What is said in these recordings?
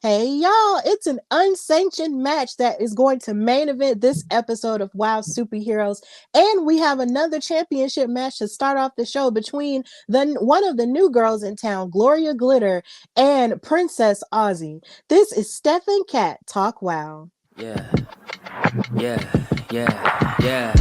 Hey y'all, it's an unsanctioned match that is going to main event this episode of WoW Superheroes. And we have another championship match to start off the show between the one of the new girls in town, Gloria Glitter, and Princess Aussie. This is Steph and Kat Talk WoW. Yeah, yeah.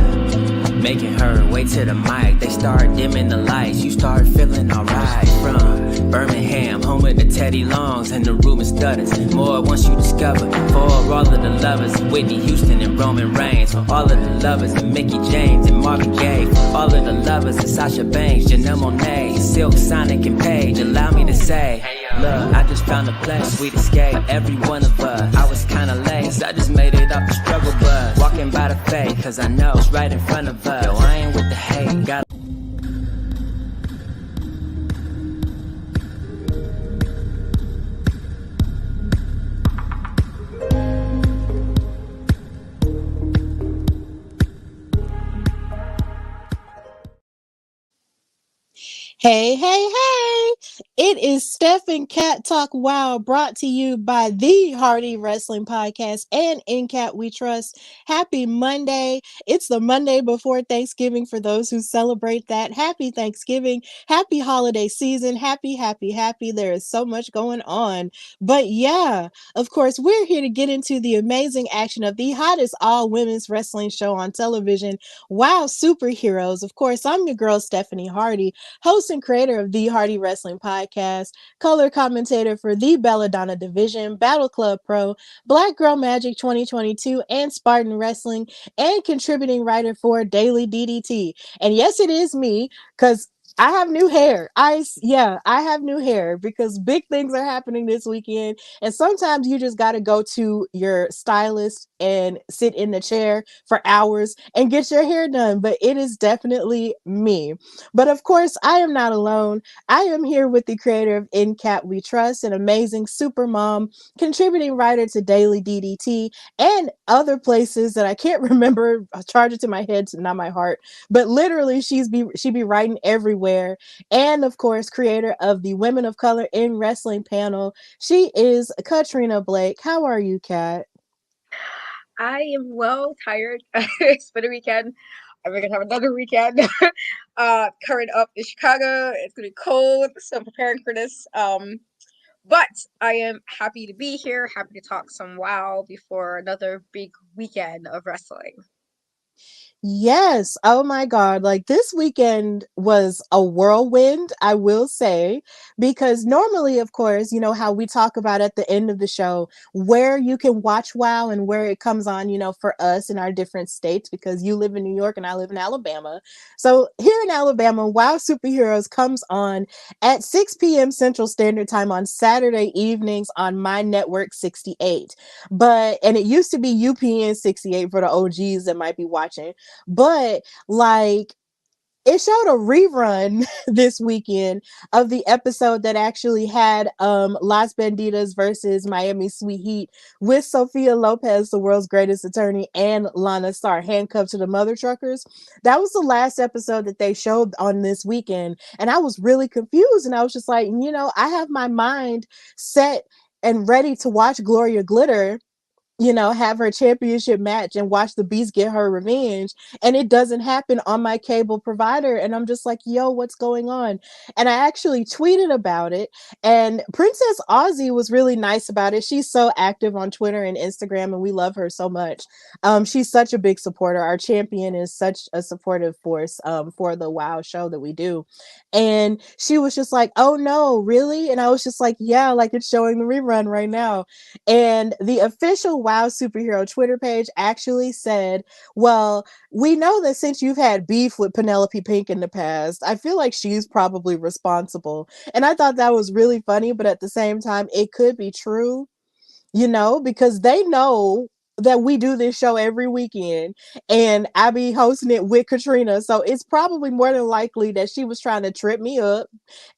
Making her way to the mic. They start dimming the lights. You start feeling alright. From Birmingham, home of the Teddy Longs and the Ruben Studders. More once you discover. For all of the lovers, Whitney Houston and Roman Reigns. For all of the lovers, and Mickey James and Marvin Gaye. For all of the lovers, and Sasha Banks, Janelle Monáe, Silk, Sonic, and Paige. Allow me to say, look, I just found a place, sweet escape. Every one of us, I was kinda late, so I just made it off the struggle bus. Walking by the faith, cause I know it's right in front of us. Yo, I ain't with the hate, got Hey. It is Steph and Cat Talk Wow, brought to you by the Hardy Wrestling Podcast and In Cat We Trust. Happy Monday. It's the Monday before Thanksgiving for those who celebrate that. Happy Thanksgiving. Happy holiday season. Happy. There is so much going on. But yeah, of course, we're here to get into the amazing action of the hottest all women's wrestling show on television, Wow Superheroes. Of course, I'm your girl, Stephanie Hardy, host and creator of the Hardy Wrestling Podcast, color commentator for the Belladonna Division, Battle Club Pro, Black Girl Magic 2022, and Spartan Wrestling, and contributing writer for Daily DDT. And yes, it is me, because I have new hair. I have new hair because big things are happening this weekend. And sometimes you just got to go to your stylist and sit in the chair for hours and get your hair done. But it is definitely me. But of course, I am not alone. I am here with the creator of In Cat We Trust, an amazing super mom, contributing writer to Daily DDT and other places that I can't remember. I charge it to my head, not my heart. But literally, she be writing everywhere. And of course, creator of the Women of Color in Wrestling panel. She is Katrina Blake. How are you, Kat? I am well tired. It's been a weekend. We're gonna have another weekend. Current up in Chicago. It's gonna be cold, so I'm preparing for this. But I am happy to be here. Happy to talk some WoW before another big weekend of wrestling. Yes. Oh my God. Like this weekend was a whirlwind, I will say, because normally, of course, you know how we talk about at the end of the show where you can watch WoW and where it comes on, for us in our different states, because you live in New York and I live in Alabama. So here in Alabama, WoW Superheroes comes on at 6 p.m. Central Standard Time on Saturday evenings on My Network 68. And it used to be UPN 68 for the OGs that might be watching. But like it showed a rerun this weekend of the episode that actually had Las Banditas versus Miami Sweet Heat with Sophia Lopez, the world's greatest attorney, and Lana Star handcuffed to the mother truckers. That was the last episode that they showed on this weekend. And I was really confused. And I was just like, I have my mind set and ready to watch Gloria Glitter, have her championship match and watch the Beast get her revenge. And it doesn't happen on my cable provider. And I'm just like, yo, what's going on? And I actually tweeted about it. And Princess Aussie was really nice about it. She's so active on Twitter and Instagram, and we love her so much. She's such a big supporter. Our champion is such a supportive force for the WoW show that we do. And she was just like, oh no, really? And I was just like, yeah, like it's showing the rerun right now. And the official WoW Superhero Twitter page actually said, well, we know that since you've had beef with Penelope Pink in the past, I feel like she's probably responsible. And I thought that was really funny, but at the same time, it could be true, because they know that we do this show every weekend, and I be hosting it with Katrina. So it's probably more than likely that she was trying to trip me up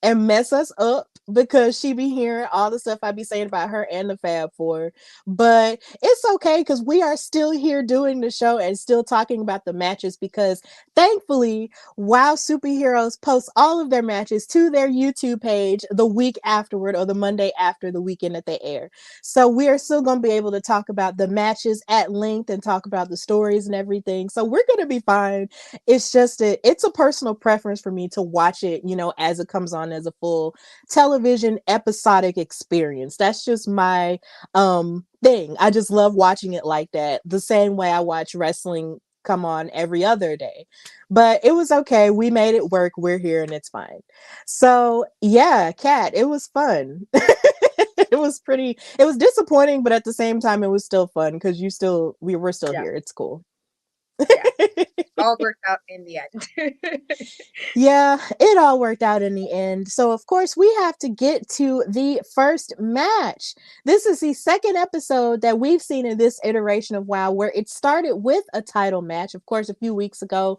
and mess us up because she be hearing all the stuff I be saying about her and the Fab Four. But it's okay because we are still here doing the show and still talking about the matches because thankfully, Wow Superheroes post all of their matches to their YouTube page the week afterward or the Monday after the weekend that they air. So we are still going to be able to talk about the matches at length and talk about the stories and everything. So we're going to be fine. It's just it's a personal preference for me to watch it, as it comes on as a full television episodic experience. That's just my thing. I just love watching it like that. The same way I watch wrestling come on every other day. But it was okay. We made it work. We're here and it's fine. So yeah, Kat, it was fun. It was disappointing, but at the same time it was still fun because we were still Yeah, here. It's cool. yeah. All worked out in the end. Yeah, it all worked out in the end. So, of course, we have to get to the first match. This is the second episode that we've seen in this iteration of WoW, where it started with a title match. Of course, a few weeks ago,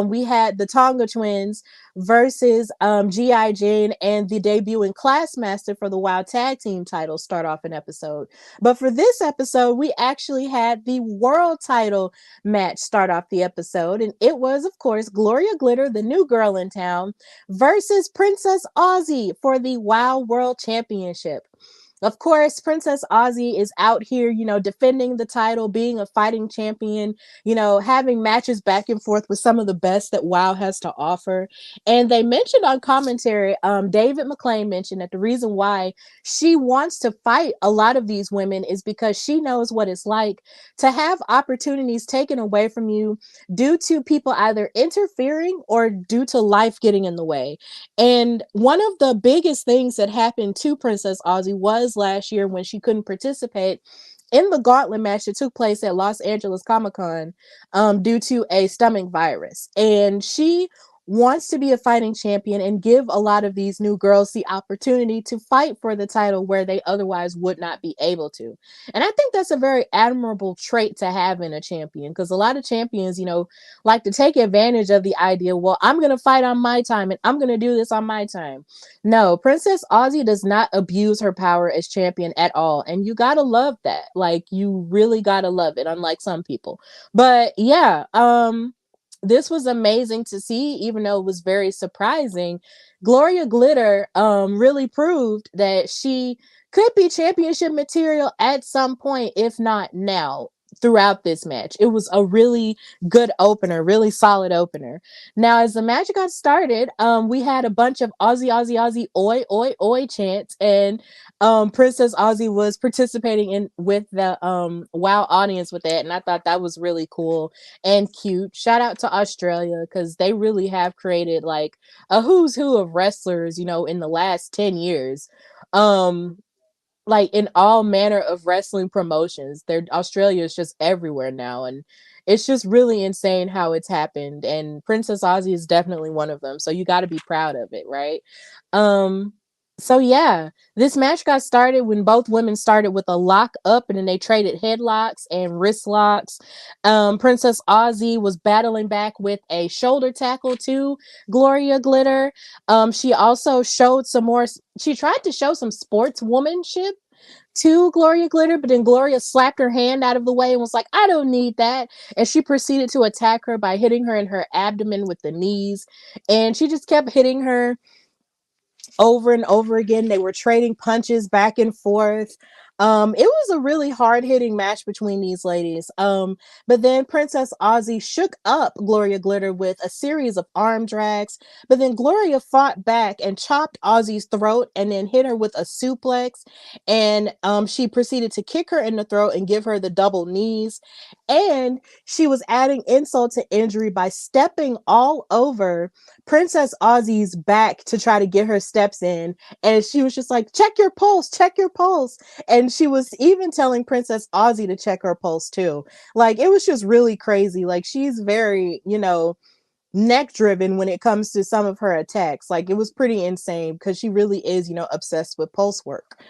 we had the Tonga twins versus G.I. Jane and the debuting Classmaster for the WoW Tag Team title start off an episode. But for this episode, we actually had the world title match start off the episode. And it was, of course, Gloria Glitter, the new girl in town, versus Princess Aussie for the WoW World Championship. Of course, Princess Aussie is out here, defending the title, being a fighting champion, having matches back and forth with some of the best that WoW has to offer. And they mentioned on commentary, David McClain mentioned that the reason why she wants to fight a lot of these women is because she knows what it's like to have opportunities taken away from you due to people either interfering or due to life getting in the way. And one of the biggest things that happened to Princess Aussie was last year when she couldn't participate in the gauntlet match that took place at Los Angeles Comic-Con due to a stomach virus. And she wants to be a fighting champion and give a lot of these new girls the opportunity to fight for the title where they otherwise would not be able to. And I think that's a very admirable trait to have in a champion because a lot of champions, like to take advantage of the idea, well, I'm going to fight on my time and I'm going to do this on my time. No, Princess Aussie does not abuse her power as champion at all. And you got to love that. Like, you really got to love it, unlike some people. But yeah, this was amazing to see, even though it was very surprising. Gloria Glitter really proved that she could be championship material at some point, if not now, throughout this match. It was a really good opener, really solid opener. Now, as the match got started, we had a bunch of Aussie, Aussie, Aussie, oi, oi, oi chants, and Princess Aussie was participating in with the WoW audience with that, and I thought that was really cool and cute. Shout out to Australia because they really have created like a who's who of wrestlers, in the last 10 years. Um, like in all manner of wrestling promotions. Australia is just everywhere now, and it's just really insane how it's happened. And Princess Aussie is definitely one of them. So you got to be proud of it, right? Um, so yeah, this match got started when both women started with a lock up, and then they traded headlocks and wrist locks. Princess Aussie was battling back with a shoulder tackle to Gloria Glitter. She also showed some more. She tried to show some sportswomanship to Gloria Glitter, but then Gloria slapped her hand out of the way and was like, I don't need that. And she proceeded to attack her by hitting her in her abdomen with the knees. And she just kept hitting her over and over again. They were trading punches back and forth. It was a really hard hitting match between these ladies. But then Princess Aussie shook up Gloria Glitter with a series of arm drags. But then Gloria fought back and chopped Aussie's throat and then hit her with a suplex. And she proceeded to kick her in the throat and give her the double knees. And she was adding insult to injury by stepping all over Princess Aussie's back to try to get her steps in. And she was just like, check your pulse, check your pulse. And she was even telling Princess Aussie to check her pulse too. Like, it was just really crazy. Like, she's very, neck driven when it comes to some of her attacks. Like, it was pretty insane because she really is, obsessed with pulse work.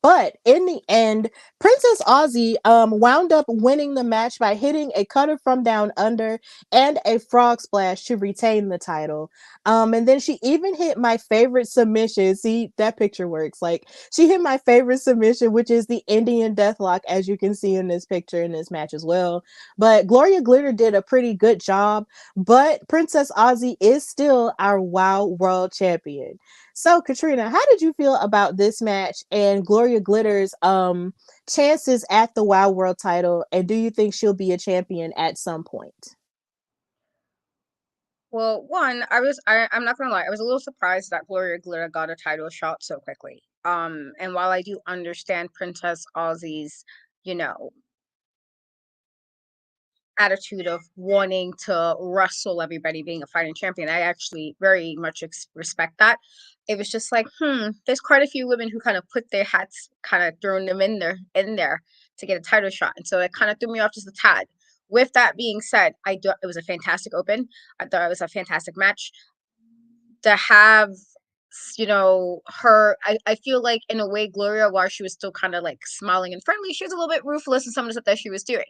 But in the end, Princess Aussie wound up winning the match by hitting a cutter from down under and a frog splash to retain the title. And then she even hit my favorite submission. See, that picture works. Like, she hit my favorite submission, which is the Indian Deathlock, as you can see in this picture in this match as well. But Gloria Glitter did a pretty good job. But Princess Aussie is still our WoW World Champion. So, Katrina, how did you feel about this match and Gloria Glitter's chances at the WoW World title? And do you think she'll be a champion at some point? Well, one, I'm not gonna lie, I was a little surprised that Gloria Glitter got a title shot so quickly. And while I do understand Princess Aussie's, you know, attitude of wanting to wrestle everybody, being a fighting champion, I actually very much respect that. It was just like, there's quite a few women who kind of put their hats, kind of thrown them in there to get a title shot, and so it kind of threw me off just a tad. With that being said, it was a fantastic open. I thought it was a fantastic match to have. I feel like in a way Gloria, while she was still kind of like smiling and friendly, she was a little bit ruthless in some of the stuff that she was doing.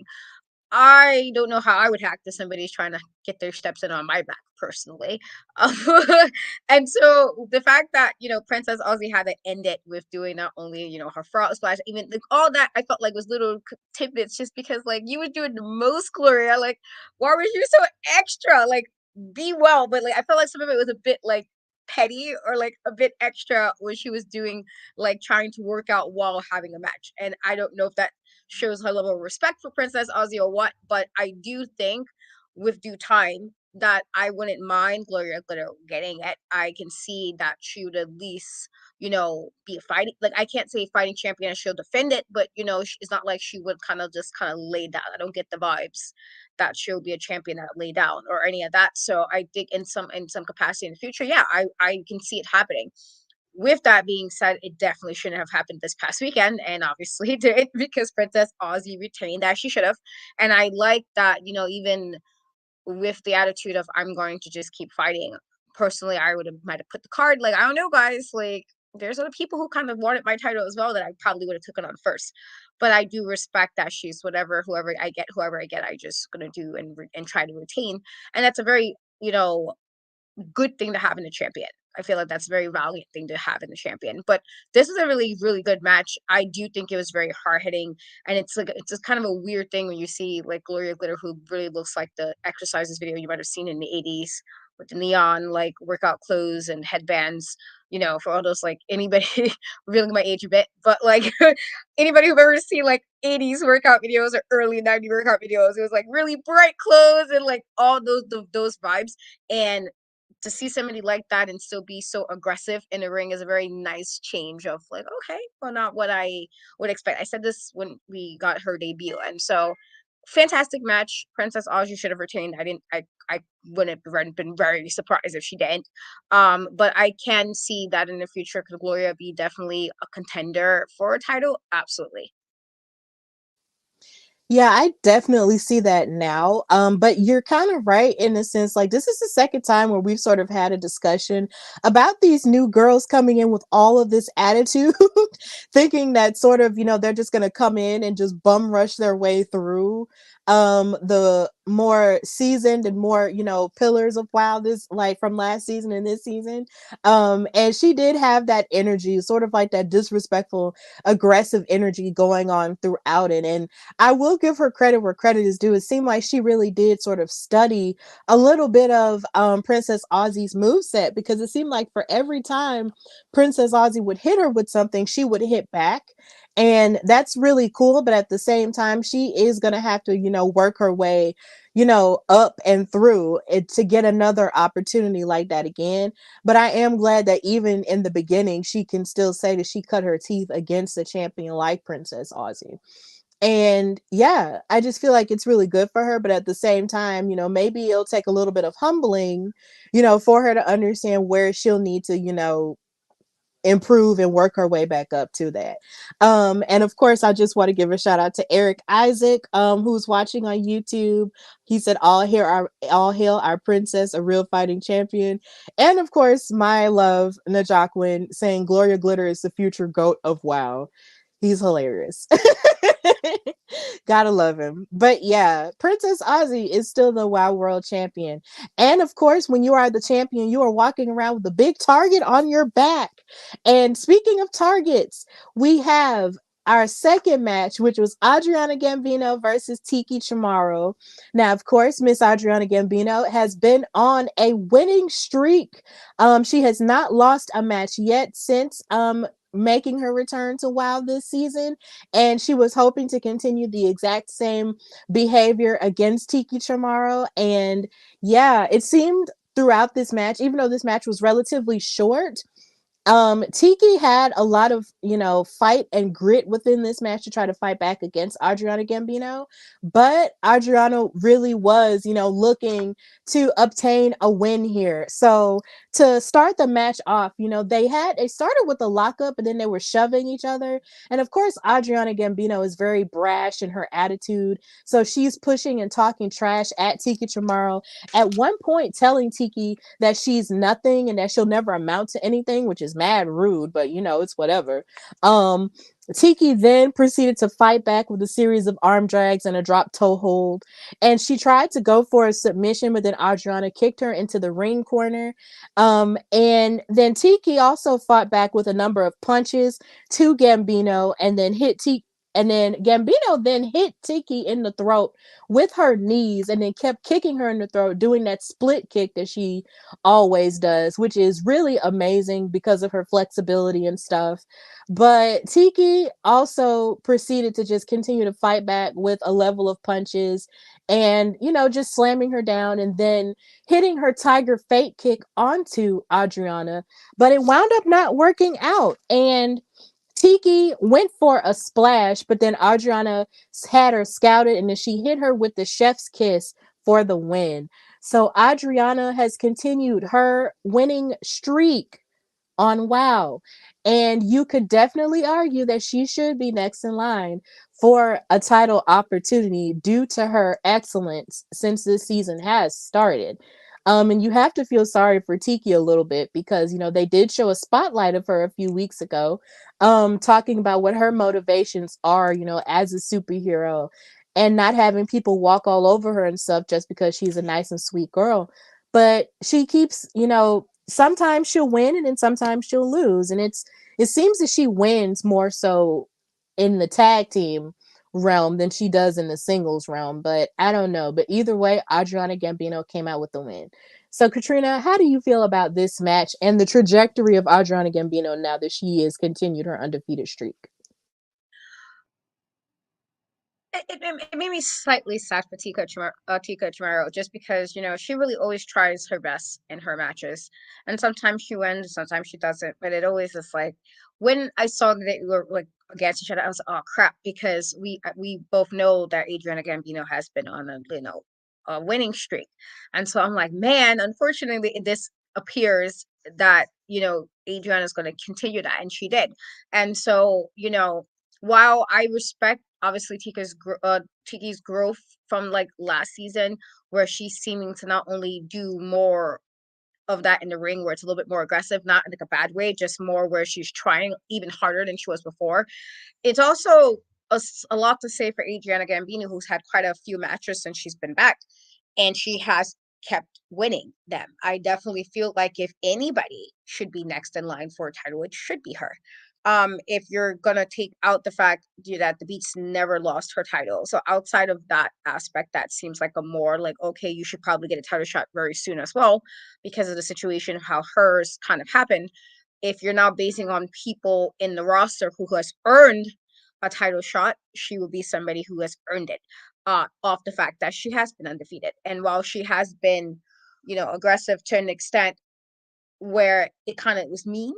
I don't know how I would hack to somebody's trying to get their steps in on my back personally. Um, and so the fact that, Princess Aussie had to end it with doing not only, her frog splash, even like, all that I felt like was little tidbits just because like you were doing the most, Gloria. Like, why were you so extra? Like, be well. But like, I felt like some of it was a bit like petty or like a bit extra when she was doing like trying to work out while having a match. And I don't know if that shows her level of respect for Princess Aussie or what, but I do think with due time that I wouldn't mind Gloria Glitter getting it. I can see that she would at least, be a fighting, like I can't say fighting champion and she'll defend it, but it's not like she would kind of just kind of lay down. I don't get the vibes that she'll be a champion that lay down or any of that. So I think in some capacity in the future, yeah, I can see it happening. With that being said, it definitely shouldn't have happened this past weekend, and obviously it did because Princess Aussie retained as she should have. And I like that, even with the attitude of I'm going to just keep fighting. Personally, I would have might have put the card like I don't know, guys. Like there's other people who kind of wanted my title as well that I probably would have taken on first. But I do respect that she's whoever I get, I just gonna do and try to retain. And that's a very good thing to have in a champion. I feel like that's a very valiant thing to have in the champion. But this is a really, really good match. I do think it was very hard hitting, and it's just kind of a weird thing when you see like Gloria Glitter, who really looks like the exercises video you might have seen in the '80s with the neon like workout clothes and headbands. For all those like anybody revealing my age a bit, but like anybody who've ever seen like '80s workout videos or early '90s workout videos, it was like really bright clothes and like all those vibes. And to see somebody like that and still be so aggressive in the ring is a very nice change of like, okay, well, not what I would expect. I said this when we got her debut, and so fantastic match. Princess Audrey should have retained. I wouldn't have been very surprised if she didn't. But I can see that in the future could Gloria be definitely a contender for a title? Absolutely. Yeah, I definitely see that now. But you're kind of right in the sense, like, this is the second time where we've sort of had a discussion about these new girls coming in with all of this attitude, thinking that sort of, they're just going to come in and just bum rush their way through the more seasoned and more, pillars of WoW this like from last season and this season. And she did have that energy, sort of like that disrespectful, aggressive energy going on throughout it. And I will give her credit where credit is due. It seemed like she really did sort of study a little bit of Princess Aussie's moveset, because it seemed like for every time Princess Aussie would hit her with something, she would hit back. And that's really cool. But at the same time, she is going to have to, work her way, up and through it to get another opportunity like that again. But I am glad that even in the beginning, she can still say that she cut her teeth against a champion like Princess Aussie. And yeah, I just feel like it's really good for her. But at the same time, maybe it'll take a little bit of humbling, for her to understand where she'll need to, improve and work her way back up to that. And of course, I just want to give a shout out to Eric Isaac, who's watching on YouTube. He said, all hail our princess, a real fighting champion. And of course, my love, Najaquin, saying Gloria Glitter is the future GOAT of WoW. He's hilarious. Gotta love him. But yeah, Princess Aussie is still the WoW World Champion. And of course, when you are the champion, you are walking around with a big target on your back. And speaking of targets, we have our second match, which was Adriana Gambino versus Tiki Chamorro. Now, of course, Miss Adriana Gambino has been on a winning streak. She has not lost a match yet since making her return to WoW this season, and she was hoping to continue the exact same behavior against Tiki Chamorro. And yeah, it seemed throughout this match, even though this match was relatively short, Tiki had a lot of, fight and grit within this match to try to fight back against Adriana Gambino. But Adriana really was, looking to obtain a win here. So to start the match off, they started with a lockup and then they were shoving each other. And of course, Adriana Gambino is very brash in her attitude. So she's pushing and talking trash at Tiki Chamorro. At one point, telling Tiki that she's nothing and that she'll never amount to anything, which is mad rude, but it's whatever. Um, Tiki then proceeded to fight back with a series of arm drags and a drop toe hold. And she tried to go for a submission, but then Adriana kicked her into the ring corner. And then Tiki also fought back with a number of punches to Gambino and then hit Tiki. And then Gambino then hit Tiki in the throat with her knees and then kept kicking her in the throat, doing that split kick that she always does, which is really amazing because of her flexibility and stuff. But Tiki also proceeded to just continue to fight back with a level of punches and, just slamming her down and then hitting her Tiger Fate kick onto Adriana. But it wound up not working out. And Tiki went for a splash, but then Adriana had her scouted and then she hit her with the chef's kiss for the win. So Adriana has continued her winning streak on WoW. And you could definitely argue that she should be next in line for a title opportunity due to her excellence since this season has started. And you have to feel sorry for Tiki a little bit because, they did show a spotlight of her a few weeks ago, talking about what her motivations are, as a superhero and not having people walk all over her and stuff just because she's a nice and sweet girl. But she keeps, sometimes she'll win and then sometimes she'll lose. And it seems that she wins more so in the tag team realm than she does in the singles realm. But I don't know. But either way, Adriana Gambino came out with the win. So Katrina, how do you feel about this match and the trajectory of Adriana Gambino now that she has continued her undefeated streak? It made me slightly sad for Tika Chamorro, just because she really always tries her best in her matches, and sometimes she wins, sometimes she doesn't. But it always is like when I saw that they were like against each other, I was like, oh crap, because we both know that Adriana Gambino has been on a winning streak, and so I'm like, man, unfortunately, this appears that Adriana's going to continue that, and she did, and so while I respect obviously Tiki's growth from like last season, where she's seeming to not only do more of that in the ring, where it's a little bit more aggressive, not in like a bad way, just more where she's trying even harder than she was before. It's also a lot to say for Adriana Gambino, who's had quite a few matches since she's been back, and she has kept winning them. I definitely feel like if anybody should be next in line for a title, it should be her. If you're gonna take out the fact that the Beats never lost her title, so outside of that aspect, that seems like a more like, okay, you should probably get a title shot very soon as well, because of the situation of how hers kind of happened. If you're now basing on people in the roster who has earned a title shot, she will be somebody who has earned it, off the fact that she has been undefeated. And while she has been, aggressive to an extent where it kind of was mean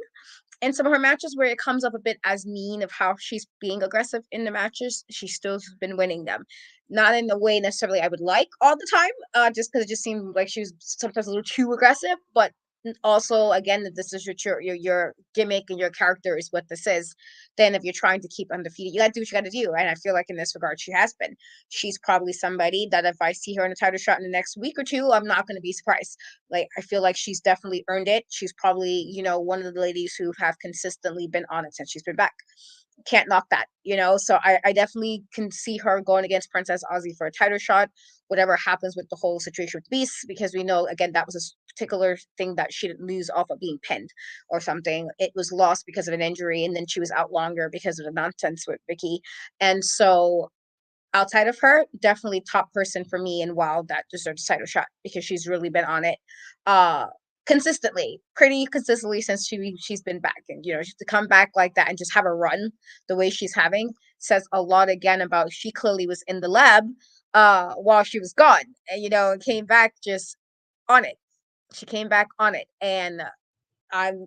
in some of her matches, where it comes up a bit as mean of how she's being aggressive in the matches, she still's been winning them. Not in the way necessarily I would like all the time, just because it just seemed like she was sometimes a little too aggressive, but also, again, that this is your gimmick and your character is what this is, then if you're trying to keep undefeated, you gotta do what you gotta do. And I feel like in this regard she has been. She's probably somebody that if I see her in a title shot in the next week or two, I'm not gonna be surprised. Like, I feel like she's definitely earned it. She's probably, one of the ladies who have consistently been on it since she's been back. Can't knock that. So I definitely can see her going against Princess Aussie for a title shot, whatever happens with the whole situation with Beast, because we know, again, that was a particular thing that she didn't lose off of being pinned or something. It was lost because of an injury, and then she was out longer because of the nonsense with Vicky. And so outside of her, definitely top person for me in WoW that deserves a title shot, because she's really been on it uh consistently, pretty consistently, since she's been back. And to come back like that and just have a run the way she's having says a lot, again, about she clearly was in the lab while she was gone, and and came back just on it. She came back on it, and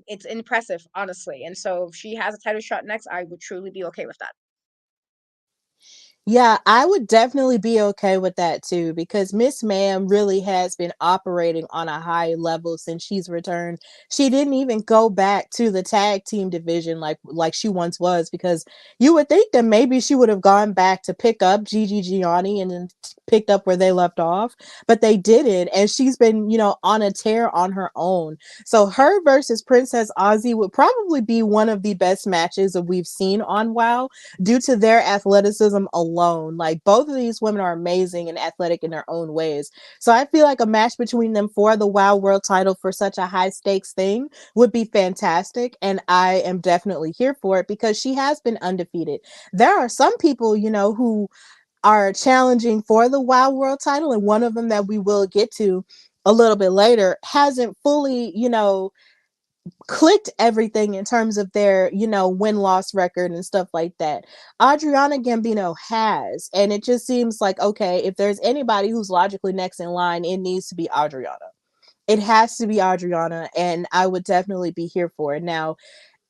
it's impressive, honestly. And so if she has a title shot next, I would truly be okay with that. Yeah, I would definitely be okay with that too, because Miss Ma'am really has been operating on a high level since she's returned. She didn't even go back to the tag team division like she once was, because you would think that maybe she would have gone back to pick up Gigi Gianni and then picked up where they left off, but they didn't. And she's been, on a tear on her own. So her versus Princess Aussie would probably be one of the best matches that we've seen on WoW, due to their athleticism alone. Like, both of these women are amazing and athletic in their own ways. So I feel like a match between them for the WoW World title for such a high stakes thing would be fantastic. And I am definitely here for it, because she has been undefeated. There are some people, who are challenging for the WoW World title, and one of them that we will get to a little bit later hasn't fully, clicked everything in terms of their, win-loss record and stuff like that. Adriana Gambino has, and it just seems like, okay, if there's anybody who's logically next in line, it needs to be Adriana. It has to be Adriana, and I would definitely be here for it. Now,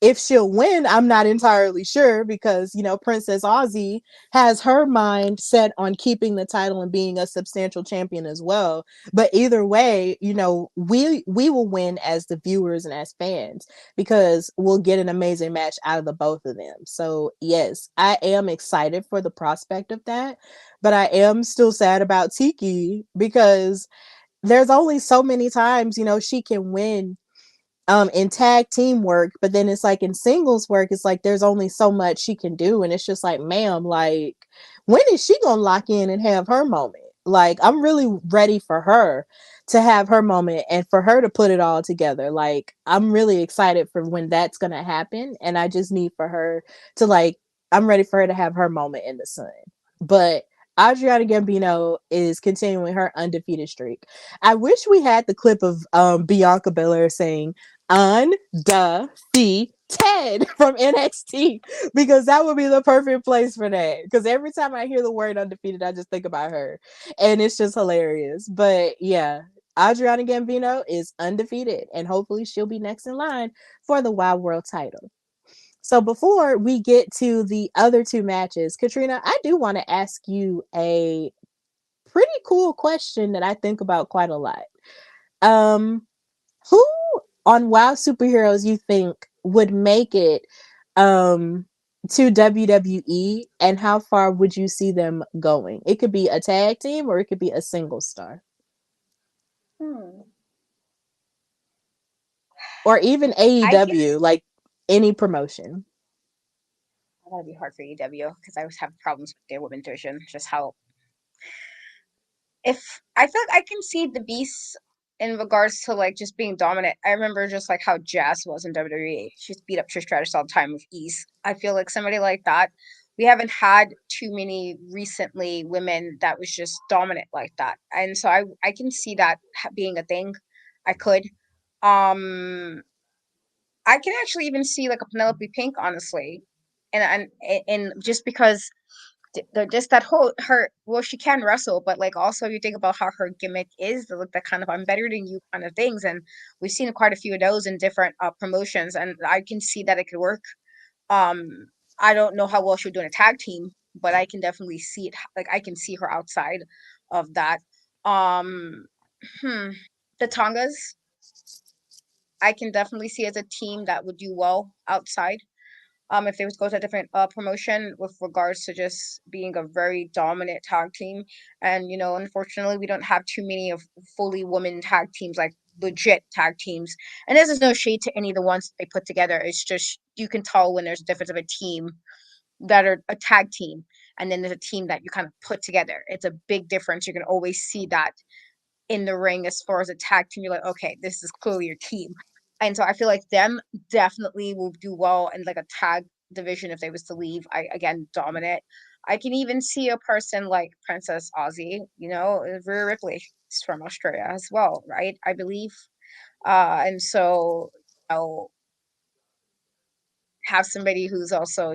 if she'll win, I'm not entirely sure, because, Princess Aussie has her mind set on keeping the title and being a substantial champion as well. But either way, we will win as the viewers and as fans, because we'll get an amazing match out of the both of them. So yes, I am excited for the prospect of that, but I am still sad about Tiki, because there's only so many times, she can win in tag team work, but then it's like in singles work, it's like there's only so much she can do, and it's just like, ma'am, like, when is she gonna lock in and have her moment? Like, I'm really ready for her to have her moment and for her to put it all together. Like, I'm really excited for when that's gonna happen, and I just need for her to, like, I'm ready for her to have her moment in the sun. But Adriana Gambino is continuing her undefeated streak. I wish we had the clip of Bianca Belair saying undefeated from NXT, because that would be the perfect place for that. Because every time I hear the word undefeated, I just think about her, and it's just hilarious. But yeah, Adriana Gambino is undefeated, and hopefully she'll be next in line for the Wild World title. So before we get to the other two matches, Katrina, I do want to ask you a pretty cool question that I think about quite a lot. Um, who on WoW superheroes you think would make it um to WWE, and how far would you see them going? It could be a tag team or it could be a single star, Hmm. or even I AEW, guess like any promotion. that'd be hard for EW because I always have problems with their women division. Just how, if I feel like I can see the Beast in regards to like just being dominant. I remember just like how Jazz was in WWE. She's beat up Trish Stratus all the time with ease. I feel like somebody like that. We haven't had too many recently women that was just dominant like that, and so I can see that being a thing. I could. Um, I can actually even see like a Penelope Pink, honestly, and just because just that whole her, well, she can wrestle, but like also you think about how her gimmick is the like the kind of I'm better than you kind of things, and we've seen quite a few of those in different promotions, and I can see that it could work. Um, I don't know how well she would do in a tag team, but I can definitely see it. Like I can see her outside of that. Um, hmm, the Tongas. I can definitely see as a team that would do well outside. If they was go to a different promotion with regards to just being a very dominant tag team. And unfortunately, we don't have too many of fully women tag teams, like legit tag teams. And this is no shade to any of the ones they put together. It's just you can tell when there's a difference of a team that are a tag team, and then there's a team that you kind of put together. It's a big difference. You can always see that in the ring as far as a tag team. You're like, okay, this is clearly your team. And so I feel like them definitely will do well in like a tag division if they was to leave. I again dominant. I can even see a person like Princess Aussie, Rhea Ripley is from Australia as well, right? I believe. And so I'll have somebody who's also,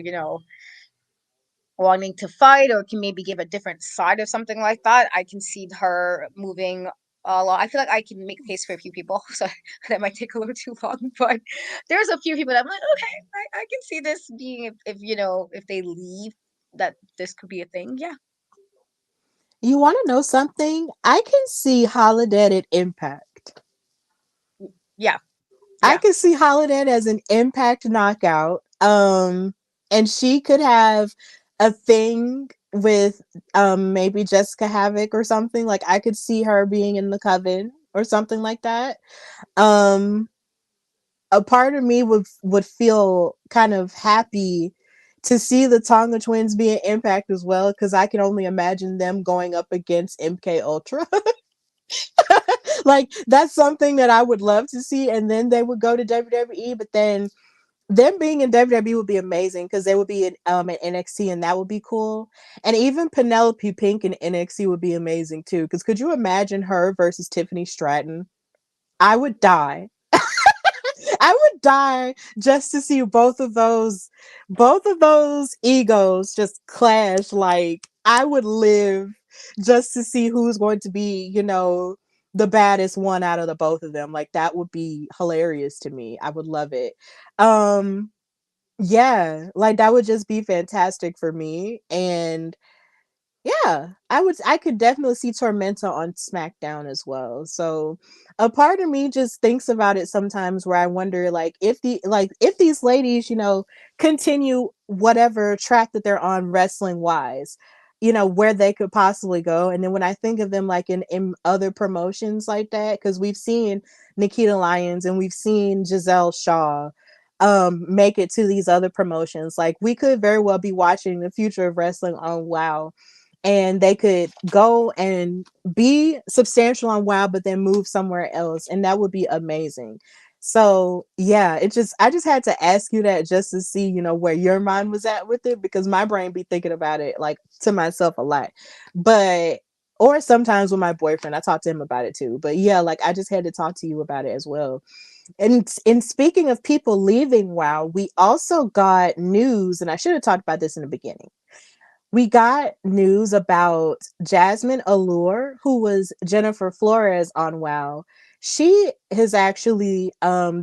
wanting to fight or can maybe give a different side of something like that. I can see her moving a lot. I feel like I can make pace for a few people, so that might take a little too long. But there's a few people that I'm like, okay, I can see this being if if they leave, that this could be a thing. Yeah, You want to know something? I can see Holiday at Impact. yeah, I yeah. can see Holiday as an Impact knockout. And she could have a thing with maybe Jessica Havoc or something. Like I could see her being in the Coven or something like that. Um, a part of me would feel kind of happy to see the Tonga twins be an Impact as well, because I can only imagine them going up against MK Ultra. Like that's something that I would love to see, and then they would go to WWE. But then them being in WWE would be amazing because they would be in NXT, and that would be cool. And even Penelope Pink in NXT would be amazing too. Because could you imagine her versus Tiffany Stratton? I would die. I would die just to see both of those egos just clash. Like I would live just to see who's going to be, the baddest one out of the both of them. Like that would be hilarious to me. I would love it. Um yeah, like that would just be fantastic for me. And yeah, I could definitely see Tormenta on SmackDown as well. So a part of me just thinks about it sometimes where I wonder like if these ladies, continue whatever track that they're on wrestling wise, where they could possibly go. And then when I think of them like in other promotions like that, because we've seen Nikita Lyons and we've seen Giselle Shaw make it to these other promotions. Like we could very well be watching the future of wrestling on WoW, and they could go and be substantial on WoW, but then move somewhere else, and that would be amazing. So yeah, I just had to ask you that just to see, where your mind was at with it, because my brain be thinking about it like to myself a lot. But or sometimes with my boyfriend, I talk to him about it too. But yeah, like I just had to talk to you about it as well. And in speaking of people leaving WoW, we also got news, and I should have talked about this in the beginning. We got news about Jasmine Allure, who was Jennifer Flores on WoW. She has actually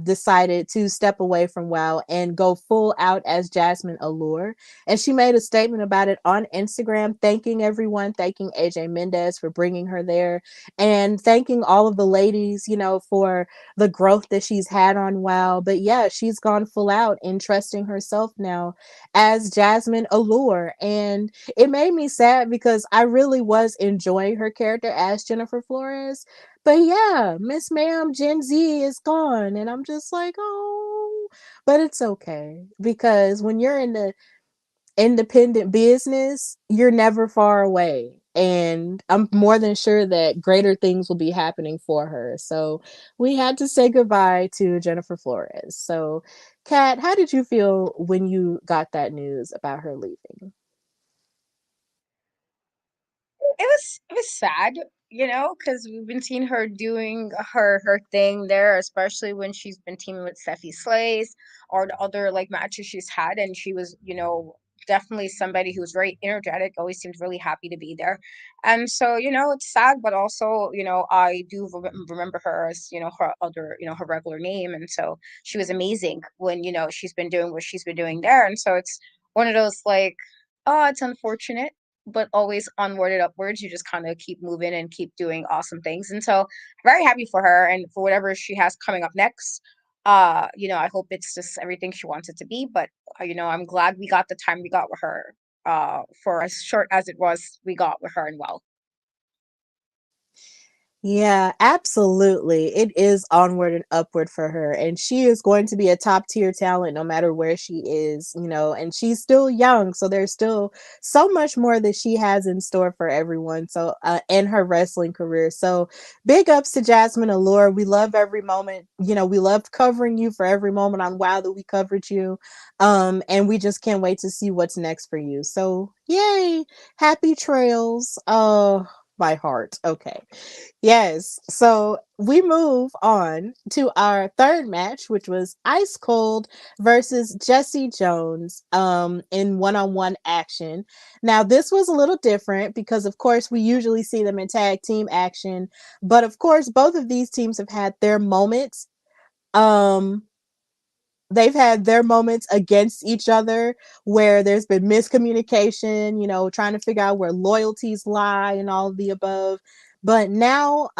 decided to step away from WoW and go full out as Jasmine Allure. And she made a statement about it on Instagram, thanking everyone, thanking AJ Mendez for bringing her there, and thanking all of the ladies, for the growth that she's had on WoW. But yeah, she's gone full out and trusting herself now as Jasmine Allure. And it made me sad because I really was enjoying her character as Jennifer Flores. But yeah, Miss Ma'am Gen Z is gone. And I'm just like, oh, but it's okay. Because when you're in the independent business, you're never far away. And I'm more than sure that greater things will be happening for her. So we had to say goodbye to Jennifer Flores. So, Kat, how did you feel when you got that news about her leaving? It was sad, because we've been seeing her doing her thing there, especially when she's been teaming with Steffi Slays or the other like matches she's had, and she was, definitely somebody who's very energetic, always seemed really happy to be there. And so, it's sad, but also, I do remember her as, her other, her regular name. And so she was amazing when, she's been doing what she's been doing there. And so it's one of those like, oh, it's unfortunate, but always onward and upwards. You just kind of keep moving and keep doing awesome things. And so very happy for her and for whatever she has coming up next. I hope it's just everything she wants it to be, but I'm glad we got the time we got with her. For as short as it was, we got with her and well. Yeah, absolutely. It is onward and upward for her. And she is going to be a top tier talent no matter where she is, and she's still young. So there's still so much more that she has in store for everyone. So, in her wrestling career. So big ups to Jasmine Allure. We love every moment. We loved covering you for every moment on WoW that we covered you. And we just can't wait to see what's next for you. So, yay. Happy trails. Oh, my heart. Okay. Yes. So we move on to our third match, which was Ice Cold versus Jessie Jones in one-on-one action. Now, this was a little different because, of course, we usually see them in tag team action. But, of course, both of these teams have had their moments. Um, they've had their moments against each other where there's been miscommunication, trying to figure out where loyalties lie and all of the above. But now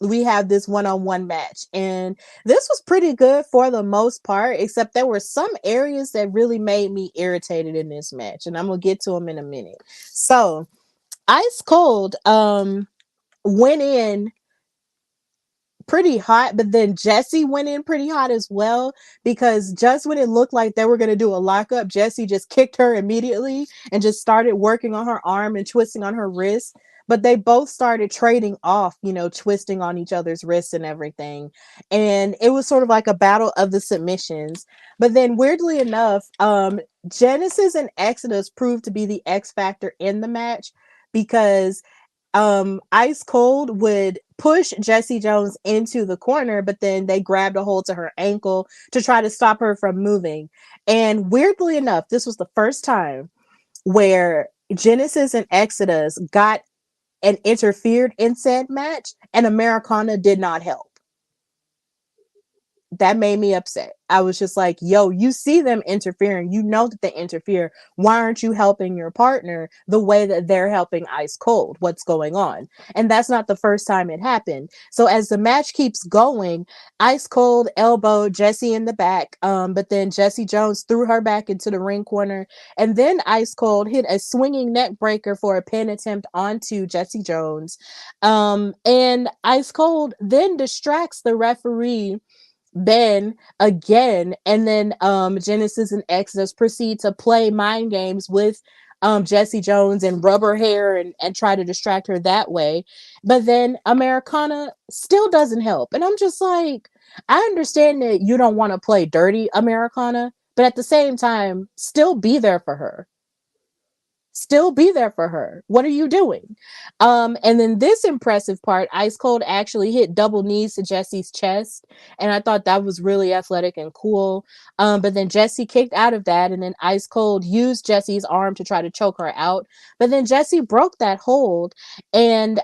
we have this one-on-one match, and this was pretty good for the most part, except there were some areas that really made me irritated in this match, and I'm gonna get to them in a minute. So Ice Cold went in pretty hot, but then Jessie went in pretty hot as well, because just when it looked like they were going to do a lockup, Jessie just kicked her immediately and just started working on her arm and twisting on her wrist. But they both started trading off, twisting on each other's wrists and everything. And it was sort of like a battle of the submissions. But then weirdly enough, Genesis and Exodus proved to be the X factor in the match, because Ice Cold would push Jessie Jones into the corner, but then they grabbed a hold to her ankle to try to stop her from moving. And weirdly enough, this was the first time where Genesis and Exodus got and interfered in said match, and Americana did not help. That made me upset. I was just like, yo, you see them interfering. You know that they interfere. Why aren't you helping your partner the way that they're helping Ice Cold? What's going on? And that's not the first time it happened. So as the match keeps going, Ice Cold elbowed Jessie in the back, but then Jessie Jones threw her back into the ring corner. And then Ice Cold hit a swinging neck breaker for a pin attempt onto Jessie Jones. And Ice Cold then distracts the referee Ben again, and then Genesis and Exodus proceed to play mind games with Jessie Jones and rub her hair and try to distract her that way. But then Americana still doesn't help. And I'm just like, I understand that you don't want to play dirty, Americana, but at the same time, still be there for her. Still be there for her. What are you doing? And then this impressive part, Ice Cold actually hit double knees to Jessie's chest, and I thought that was really athletic and cool. But then Jessie kicked out of that, and then Ice Cold used Jessie's arm to try to choke her out. But then Jessie broke that hold, and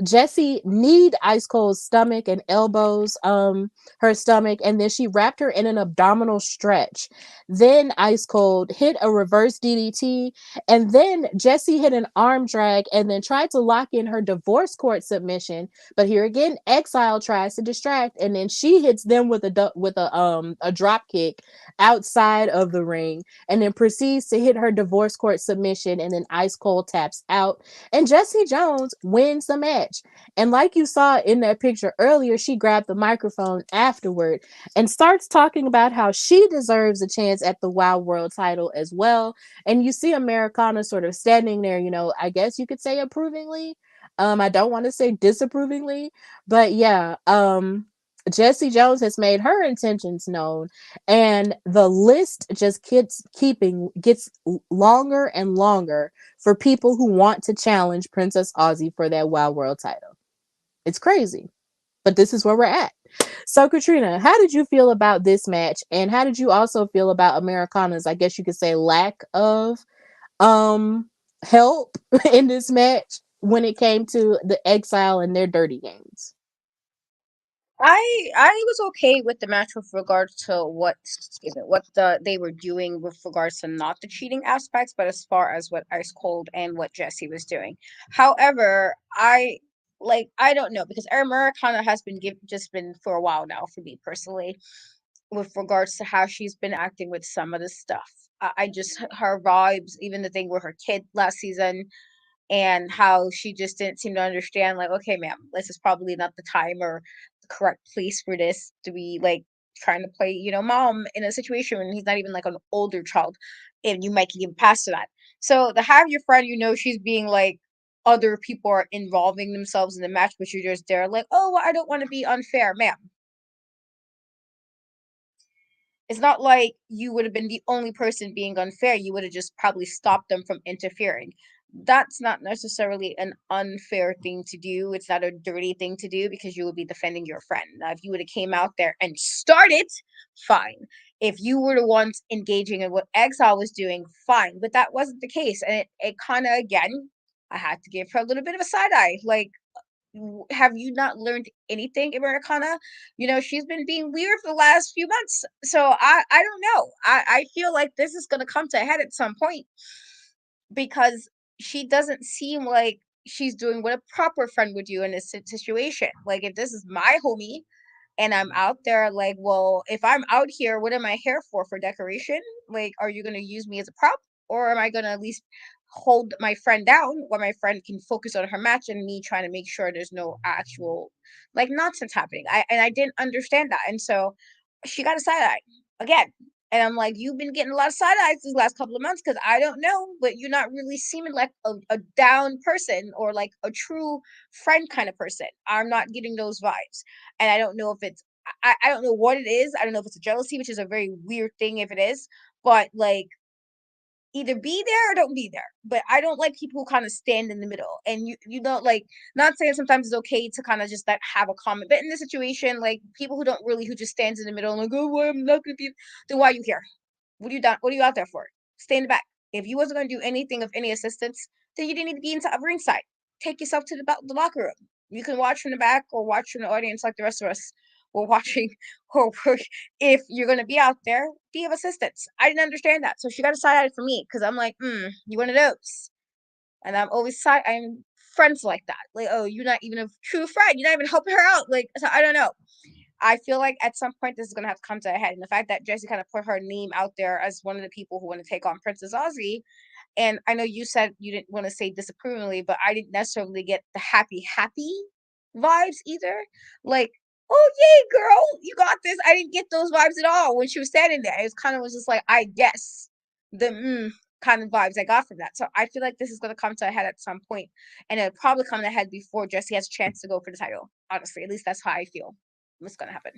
Jessie kneed Ice Cold's stomach and elbows, her stomach, and then she wrapped her in an abdominal stretch. Then Ice Cold hit a reverse DDT, and then Jessie hit an arm drag and then tried to lock in her divorce court submission. But here again, Exile tries to distract, and then she hits them with a drop kick outside of the ring, and then proceeds to hit her divorce court submission, and then Ice Cold taps out, and Jessie Jones wins the match. And like you saw in that picture earlier, she grabbed the microphone afterward and starts talking about how she deserves a chance at the WoW World title as well. And you see Americana sort of standing there, I guess you could say approvingly. I don't want to say disapprovingly, but yeah, Jessie Jones has made her intentions known, and the list just gets longer and longer for people who want to challenge Princess Aussie for that WoW World title. It's crazy, but this is where we're at. So, Katrina, how did you feel about this match, and how did you also feel about Americana's, I guess you could say, lack of help in this match when it came to the Exile and their dirty games? I was okay with the match with regards to what they were doing with regards to not the cheating aspects, but as far as what Ice Cold and what Jessie was doing. However, like I don't know, because Americana has been just been for a while now for me personally, with regards to how she's been acting with some of the stuff. I just her vibes, even the thing with her kid last season, and how she just didn't seem to understand, like, okay, ma'am, this is probably not the time or the correct place for this to be like trying to play, mom in a situation when he's not even like an older child, and you might get even past to that. So to have your friend, she's being like other people are involving themselves in the match, but you're just there like, oh, well, I don't want to be unfair, ma'am. It's not like you would have been the only person being unfair. You would have just probably stopped them from interfering. That's not necessarily an unfair thing to do. It's not a dirty thing to do because you would be defending your friend. Now, if you would have came out there and started, fine. If you were the ones engaging in what Exile was doing, fine. But that wasn't the case. And it kind of, again, I had to give her a little bit of a side eye. Like, have you not learned anything, Americana? She's been being weird for the last few months. So I don't know. I feel like this is gonna come to a head at some point, because she doesn't seem like she's doing what a proper friend would do in this situation. Like, if this is my homie and I'm out there, like, well, if I'm out here, what am I here for? For decoration? Like, are you gonna use me as a prop? Or am I gonna at least hold my friend down while my friend can focus on her match and me trying to make sure there's no actual like nonsense happening? I didn't understand that. And so she got a side eye again. And I'm like, you've been getting a lot of side eyes these last couple of months because I don't know, but you're not really seeming like a down person or like a true friend kind of person. I'm not getting those vibes. And I don't know if it's, I don't know what it is. I don't know if it's a jealousy, which is a very weird thing if it is, but like, either be there or don't be there. But I don't like people who kind of stand in the middle. And you don't like, not saying sometimes it's okay to kind of just like have a comment, but in this situation, like people who don't really, who just stands in the middle and like, oh, well, I'm not gonna be, then why are you here? What are you done? What are you out there for? Stay in the back. If you wasn't gonna do anything of any assistance, then you didn't need to be inside ringside. Take yourself to the locker room. You can watch from the back or watch from the audience like the rest of us were watching. Or if you're gonna be out there, be of assistance. I didn't understand that, so she got a side eye for me because I'm like, you one of those, and I'm friends like that. Like, oh, you're not even a true friend. You're not even helping her out. Like, so I don't know. I feel like at some point this is gonna have to come to a head, and the fact that Jessie kind of put her name out there as one of the people who want to take on Princess Aussie, and I know you said you didn't want to say disapprovingly, but I didn't necessarily get the happy vibes either. Like, oh yay, girl, you got this. I didn't get those vibes at all when she was standing there. It was kind of was just like, I guess the kind of vibes I got from that. So I feel like this is gonna come to a head at some point, and it'll probably come to a head before Jessie has a chance to go for the title. Honestly, at least that's how I feel. What's gonna happen?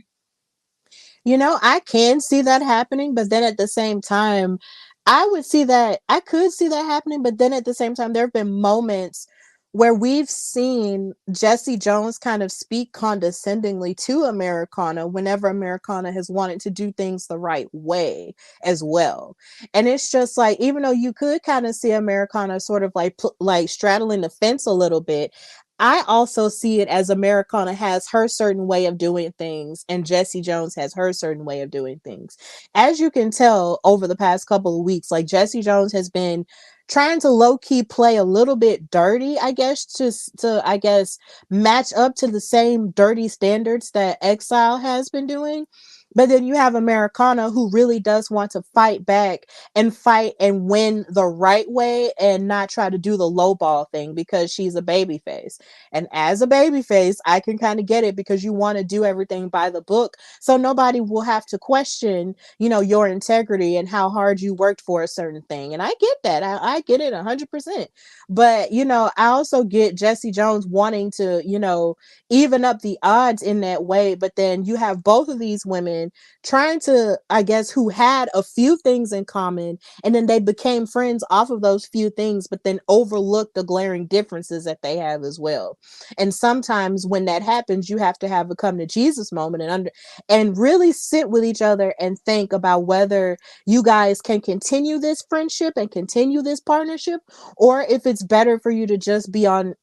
I can see that happening, but then at the same time, I could see that happening, but then at the same time, there have been moments where we've seen Jessie Jones kind of speak condescendingly to Americana whenever Americana has wanted to do things the right way as well. And it's just like, even though you could kind of see Americana sort of like straddling the fence a little bit, I also see it as Americana has her certain way of doing things and Jessie Jones has her certain way of doing things. As you can tell over the past couple of weeks, like Jessie Jones has been trying to low key play a little bit dirty, I guess, to I guess match up to the same dirty standards that Exile has been doing. But then you have Americana who really does want to fight back and fight and win the right way and not try to do the lowball thing because she's a baby face. And as a baby face, I can kind of get it because you want to do everything by the book. So nobody will have to question, your integrity and how hard you worked for a certain thing. And I get that. I get it 100%. But, I also get Jessie Jones wanting to, even up the odds in that way. But then you have both of these women trying to, I guess, who had a few things in common and then they became friends off of those few things, but then overlooked the glaring differences that they have as well. And sometimes when that happens, you have to have a come to Jesus moment and really sit with each other and think about whether you guys can continue this friendship and continue this partnership, or if it's better for you to just be on,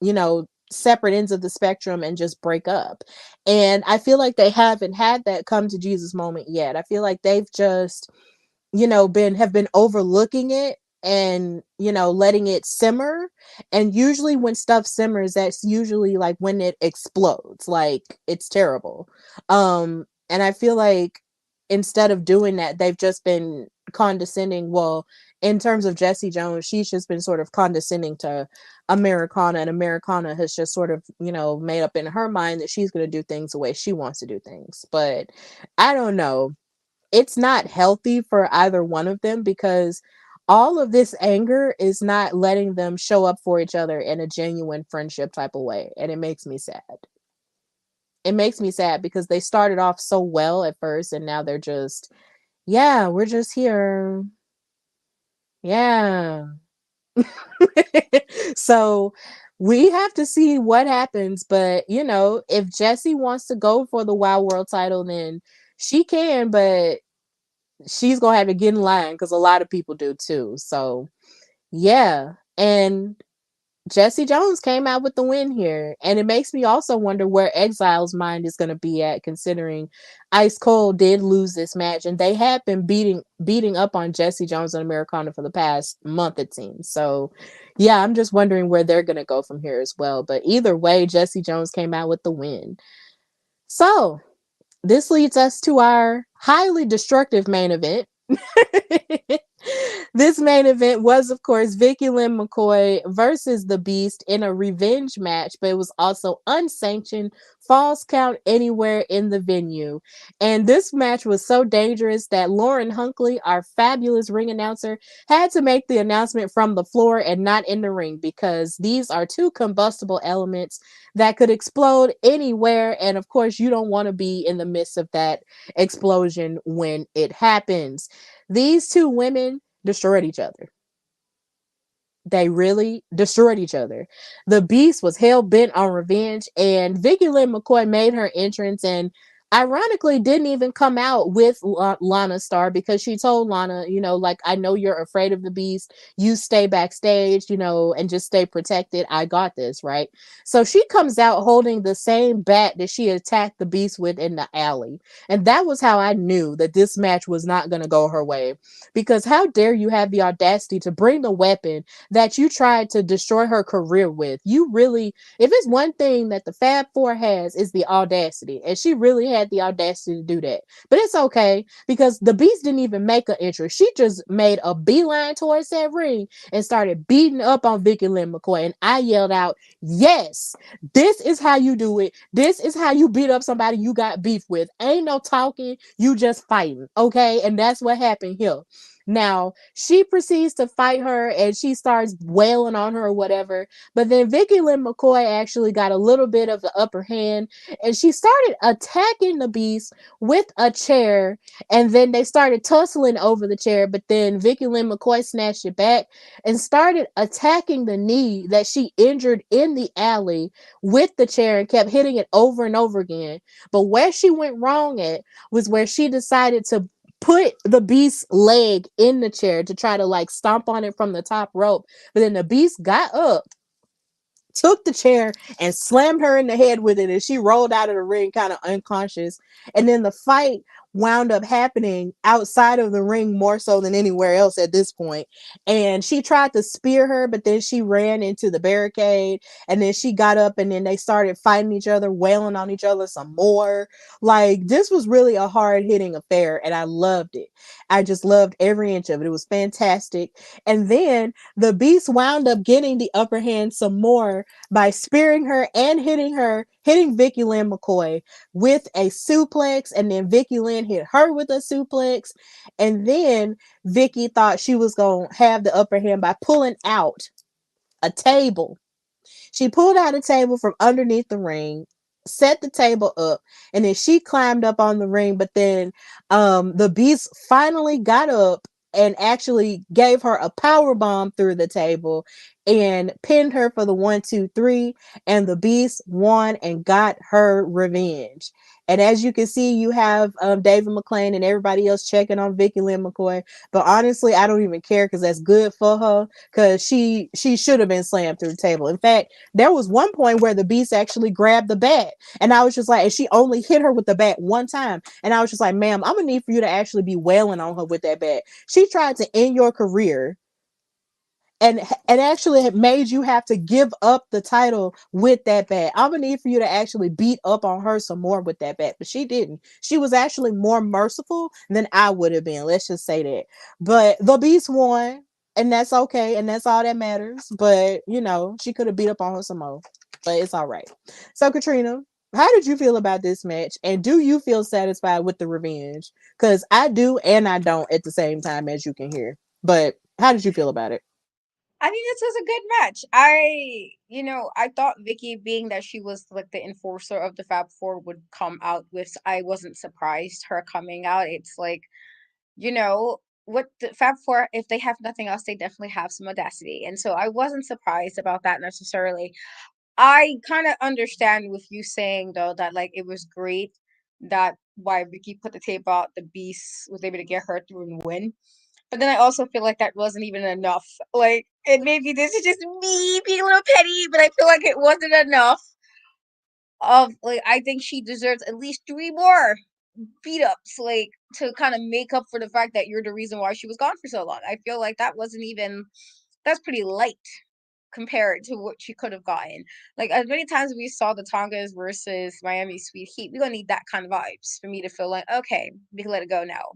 separate ends of the spectrum and just break up. And I feel like they haven't had that come to Jesus moment yet. I feel like they've just, been overlooking it and, letting it simmer. And usually when stuff simmers, that's usually like when it explodes. Like, it's terrible. And I feel like instead of doing that, they've just been condescending. Well, in terms of Jessie Jones, she's just been sort of condescending to Americana, and Americana has just sort of, made up in her mind that she's going to do things the way she wants to do things. But I don't know, it's not healthy for either one of them, because all of this anger is not letting them show up for each other in a genuine friendship type of way. And it makes me sad. It makes me sad because they started off so well at first, and now they're just, yeah, we're just here. Yeah. So we have to see what happens. But, if Jessie wants to go for the Wild World title, then she can, but she's gonna have to get in line because a lot of people do too. So yeah. And Jessie Jones came out with the win here. And it makes me also wonder where Exile's mind is gonna be at, considering Ice Cold did lose this match, and they have been beating up on Jessie Jones and Americana for the past month, it seems. So yeah, I'm just wondering where they're gonna go from here as well. But either way, Jessie Jones came out with the win. So this leads us to our highly destructive main event. This main event was, of course, Vicky Lynn McCoy versus The Beast in a revenge match, but it was also unsanctioned, falls count anywhere in the venue. And this match was so dangerous that Lauren Hunkley, our fabulous ring announcer, had to make the announcement from the floor and not in the ring, because these are two combustible elements that could explode anywhere. And of course, you don't want to be in the midst of that explosion when it happens. These two women destroyed each other. They really destroyed each other. The Beast was hell bent on revenge, and Vicky Lynn McCoy made her entrance, and ironically didn't even come out with Lana Star, because she told Lana, like, I know you're afraid of the Beast. You stay backstage, and just stay protected. I got this, right? So she comes out holding the same bat that she attacked the Beast with in the alley. And that was how I knew that this match was not going to go her way. Because how dare you have the audacity to bring the weapon that you tried to destroy her career with? You really, if it's one thing that the Fab Four has, is the audacity. And she really had the audacity to do that. But it's okay, because the Beast didn't even make an entrance. She just made a beeline towards that ring and started beating up on Vicky Lynn McCoy. And I yelled out, yes, this is how you do it. This is how you beat up somebody you got beef with. Ain't no talking, you just fighting. Okay. And that's what happened here. Now, she proceeds to fight her and she starts wailing on her or whatever. But then Vicky Lynn McCoy actually got a little bit of the upper hand, and she started attacking the Beast with a chair. And then they started tussling over the chair. But then Vicky Lynn McCoy snatched it back and started attacking the knee that she injured in the alley with the chair, and kept hitting it over and over again. But where she went wrong at was where she decided to put the Beast's leg in the chair to try to like stomp on it from the top rope. But then the Beast got up, took the chair, and slammed her in the head with it, and she rolled out of the ring kind of unconscious. And then the fight wound up happening outside of the ring more so than anywhere else at this point. And she tried to spear her, but then she ran into the barricade, and then she got up, and then they started fighting each other, wailing on each other some more. Like, this was really a hard-hitting affair, and I loved it. I just loved every inch of it. It was fantastic. And then the Beast wound up getting the upper hand some more by spearing her and hitting Vicky Lynn McCoy with a suplex. And then Vicky Lynn hit her with a suplex. And then Vicky thought she was going to have the upper hand by pulling out a table. She pulled out a table from underneath the ring, set the table up, and then she climbed up on the ring. But then the Beast finally got up and actually gave her a power bomb through the table and pinned her for the 1, 2, 3. And the Beast won and got her revenge. And as you can see, you have David McClain and everybody else checking on Vicky Lynn McCoy. But honestly, I don't even care, because that's good for her, because she should have been slammed through the table. In fact, there was one point where the Beast actually grabbed the bat, and I was just like, and she only hit her with the bat one time. And I was just like, ma'am, I'm gonna need for you to actually be wailing on her with that bat. She tried to end your career and actually it made you have to give up the title with that bat. I'm gonna need for you to actually beat up on her some more with that bat, but she didn't. She was actually more merciful than I would have been. Let's just say that. But the Beast won, and that's okay, and that's all that matters. But she could have beat up on her some more, but it's all right. So Katrina, how did you feel about this match, and do you feel satisfied with the revenge? Because I do and I don't at the same time, as you can hear. But how did you feel about it? I think this was a good match. I thought Vicky, being that she was like the enforcer of the Fab Four, would come out with. I wasn't surprised her coming out. It's like, what the Fab Four, if they have nothing else, they definitely have some audacity, and so I wasn't surprised about that necessarily. I kind of understand with you saying though that like it was great that why Vicky put the tape out, the Beast was able to get her through and win. But then I also feel like that wasn't even enough. Like, and maybe this is just me being a little petty, but I feel like it wasn't enough. I think she deserves at least three more beat ups, like to kind of make up for the fact that you're the reason why she was gone for so long. I feel like that wasn't even that's pretty light compared to what she could have gotten. Like as many times we saw the Tongas versus Miami Sweet Heat, we're gonna need that kind of vibes for me to feel like, okay, we can let it go now.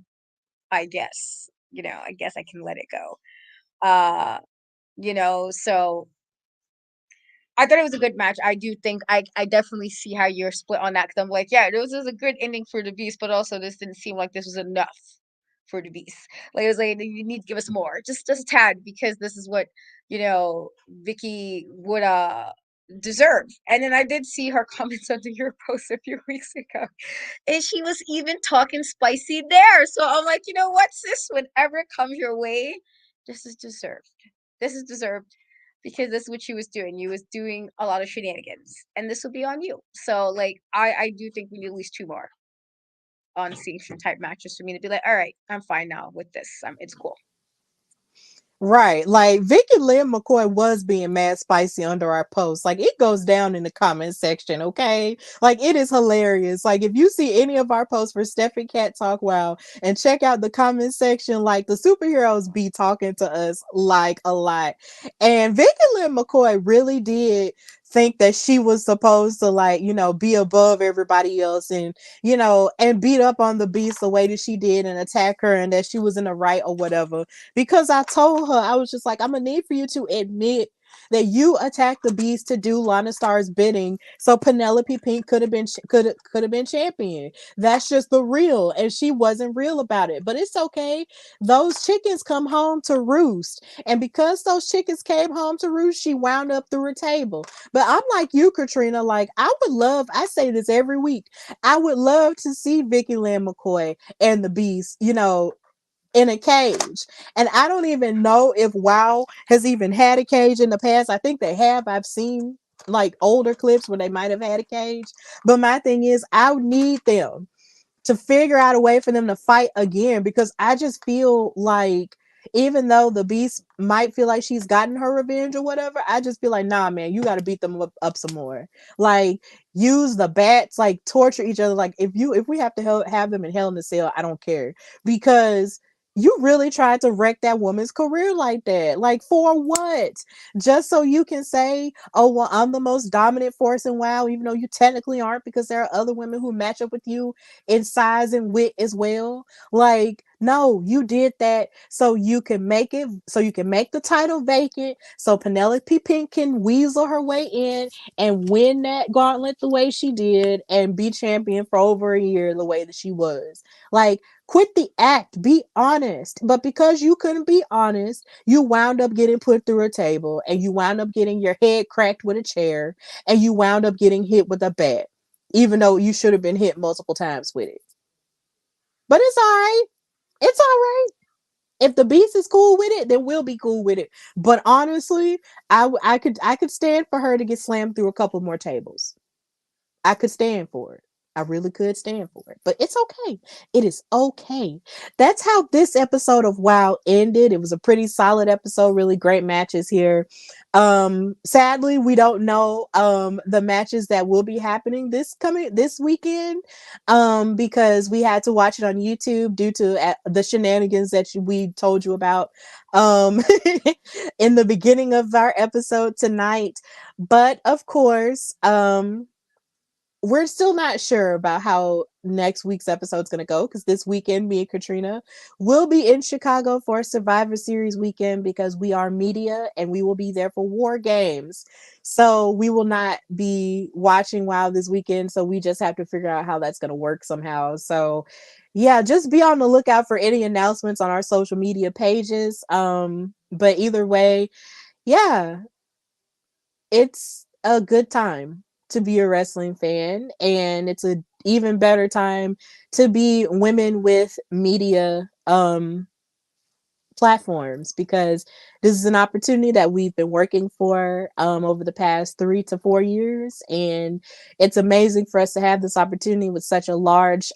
I guess. I guess I can let it go. Uh, so I thought it was a good match. I do think I definitely see how you're split on that because I'm like, yeah, this was a good ending for the Beast, but also this didn't seem like this was enough for the Beast. Like it was like you need to give us more, just a tad, because this is what Vicky would deserve. And then I did see her comments under your post a few weeks ago, and she was even talking spicy there. So I'm like, you know what, sis? Whatever comes your way, this is deserved. This is deserved because this is what she was doing. You was doing a lot of shenanigans, and this will be on you. So like, I do think we need at least two more unsanctioned type matches for me to be like, all right, I'm fine now with this. It's cool. Right. Like Vicky Lynn McCoy was being mad spicy under our post. Like it goes down in the comment section, okay? Like it is hilarious. Like if you see any of our posts for Steph and Cat Talk Wow and check out the comment section, like the superheroes be talking to us like a lot. And Vicky Lynn McCoy really did think that she was supposed to like, be above everybody else and and beat up on the Beast the way that she did and attack her and that she was in the right or whatever, because I told her, I was just like, I'm gonna need for you to admit that you attacked the Beast to do Lana Star's bidding, so Penelope Pink could have been champion. That's just the real, and she wasn't real about it. But it's okay. Those chickens come home to roost, and because those chickens came home to roost, she wound up through her table. But I'm like you, Katrina. Like I would love. I say this every week. I would love to see Vicky Lynn McCoy and the Beast. In a cage. And I don't even know if WoW has even had a cage in the past. I think they have. I've seen like older clips where they might have had a cage. But my thing is, I need them to figure out a way for them to fight again, because I just feel like even though the Beast might feel like she's gotten her revenge or whatever, I just feel like, nah, man, you got to beat them up some more. Like use the bats, like torture each other. Like if we have to have them in Hell in a Cell, I don't care, because you really tried to wreck that woman's career like that. Like for what? Just so you can say, oh well, I'm the most dominant force in WoW, even though you technically aren't, because there are other women who match up with you in size and wit as well. Like, no, you did that so you can make it, so you can make the title vacant, so Penelope Pink can weasel her way in and win that gauntlet the way she did and be champion for over a year the way that she was. Like, quit the act, be honest. But because you couldn't be honest, you wound up getting put through a table, and you wound up getting your head cracked with a chair, and you wound up getting hit with a bat, even though you should have been hit multiple times with it. But it's all right. It's all right. If the Beast is cool with it, then we'll be cool with it. But honestly, I could stand for her to get slammed through a couple more tables. I could stand for it. I really could stand for it, but it's okay. It is okay. That's how this episode of WoW ended. It was a pretty solid episode, really great matches here. Sadly, we don't know the matches that will be happening this weekend because we had to watch it on YouTube due to the shenanigans that we told you about um in the beginning of our episode tonight. But of course, we're still not sure about how next week's episode is going to go because this weekend, me and Katrina will be in Chicago for Survivor Series weekend because we are media and we will be there for War Games. So we will not be watching WoW this weekend. So we just have to figure out how that's going to work somehow. So yeah, just be on the lookout for any announcements on our social media pages. But either way, yeah, it's a good time to be a wrestling fan, and it's a even better time to be women with media platforms because this is an opportunity that we've been working for over the past 3 to 4 years, and it's amazing for us to have this opportunity with such a large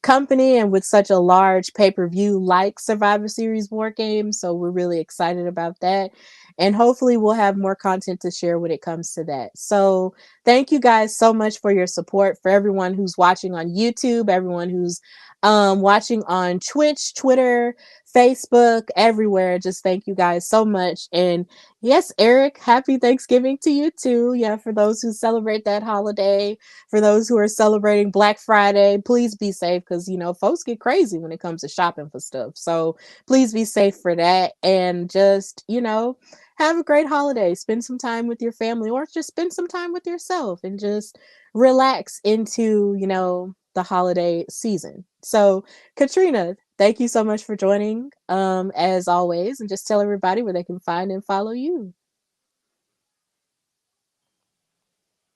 company and with such a large pay-per-view like Survivor Series War Games. So we're really excited about that, and hopefully we'll have more content to share when it comes to that. So thank you guys so much for your support. For everyone who's watching on YouTube, everyone who's watching on Twitch, Twitter, Facebook, everywhere. Just thank you guys so much. And yes, Eric, happy Thanksgiving to you too. Yeah, for those who celebrate that holiday, for those who are celebrating Black Friday, please be safe because, you know, folks get crazy when it comes to shopping for stuff. So please be safe for that. And just, you know, have a great holiday. Spend some time with your family or just spend some time with yourself and just relax into, you know, the holiday season. So, Katrina, thank you so much for joining, as always, and just tell everybody where they can find and follow you.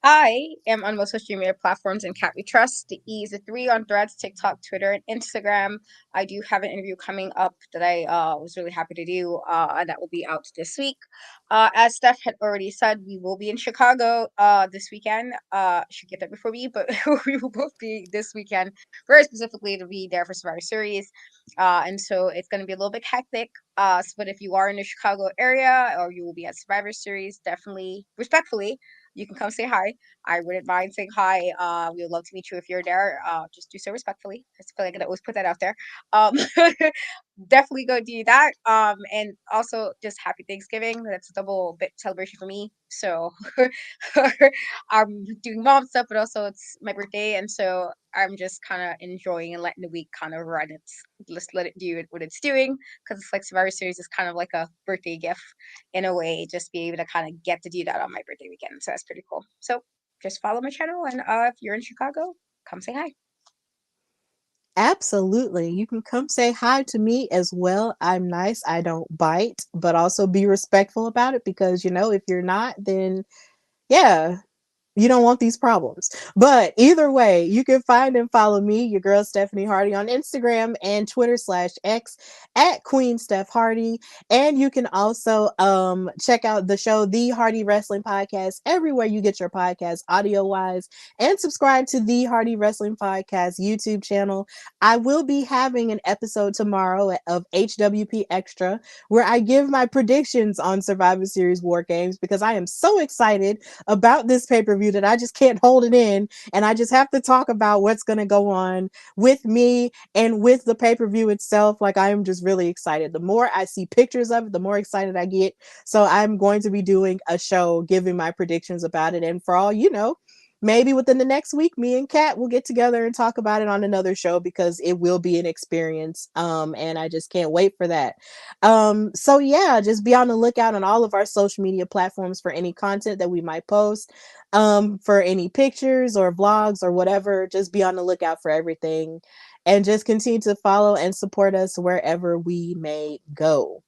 I am on most social media platforms and Cat We Trust. The E is a three on Threads, TikTok, Twitter, and Instagram. I do have an interview coming up that I was really happy to do, and that will be out this week. As Steph had already said, we will be in Chicago this weekend. Should get that before me, but we will both be this weekend, very specifically to be there for Survivor Series. And so it's going to be a little bit hectic. But if you are in the Chicago area or you will be at Survivor Series, definitely, respectfully, you can come say hi. I wouldn't mind saying hi. We would love to meet you if you're there. Just do so respectfully. I just feel like I always put that out there. Um, definitely go do that. And also just happy Thanksgiving. That's a double bit celebration for me. So I'm doing mom stuff, but also it's my birthday, and so I'm just kind of enjoying and letting the week kind of run. It's just let it do what it's doing because it's like Survivor Series is kind of like a birthday gift in a way. Just be able to kind of get to do that on my birthday weekend, so that's pretty cool. So just follow my channel, and if you're in Chicago, come say hi. Absolutely. You can come say hi to me as well. I'm nice. I don't bite, but also be respectful about it because, you know, if you're not, then yeah, you don't want these problems. But either way, you can find and follow me, your girl Stephanie Hardy, on Instagram and Twitter/X at Queen Steph Hardy. And you can also check out the show, The Hardy Wrestling Podcast, everywhere you get your podcast audio wise, and subscribe to The Hardy Wrestling Podcast YouTube channel. I will be having an episode tomorrow of HWP Extra where I give my predictions on Survivor Series War Games because I am so excited about this pay-per-view that I just can't hold it in, and I just have to talk about what's going to go on with me and with the pay-per-view itself. Like, I am just really excited. The more I see pictures of it, the more excited I get. So I'm going to be doing a show giving my predictions about it, and for all you know, maybe within the next week, me and Kat will get together and talk about it on another show because it will be an experience. And I just can't wait for that. So yeah, just be on the lookout on all of our social media platforms for any content that we might post, for any pictures or vlogs or whatever. Just be on the lookout for everything and just continue to follow and support us wherever we may go.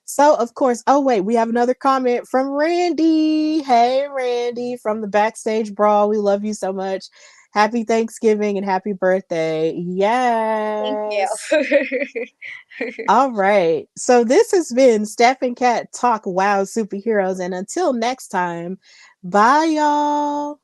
So, of course, oh, wait, we have another comment from Randy. Hey, Randy, from the Backstage Brawl. We love you so much. Happy Thanksgiving and happy birthday. Thank you. Yes. All right. So, this has been Steph and Cat Talk Wow Superheroes. And until next time, bye, y'all.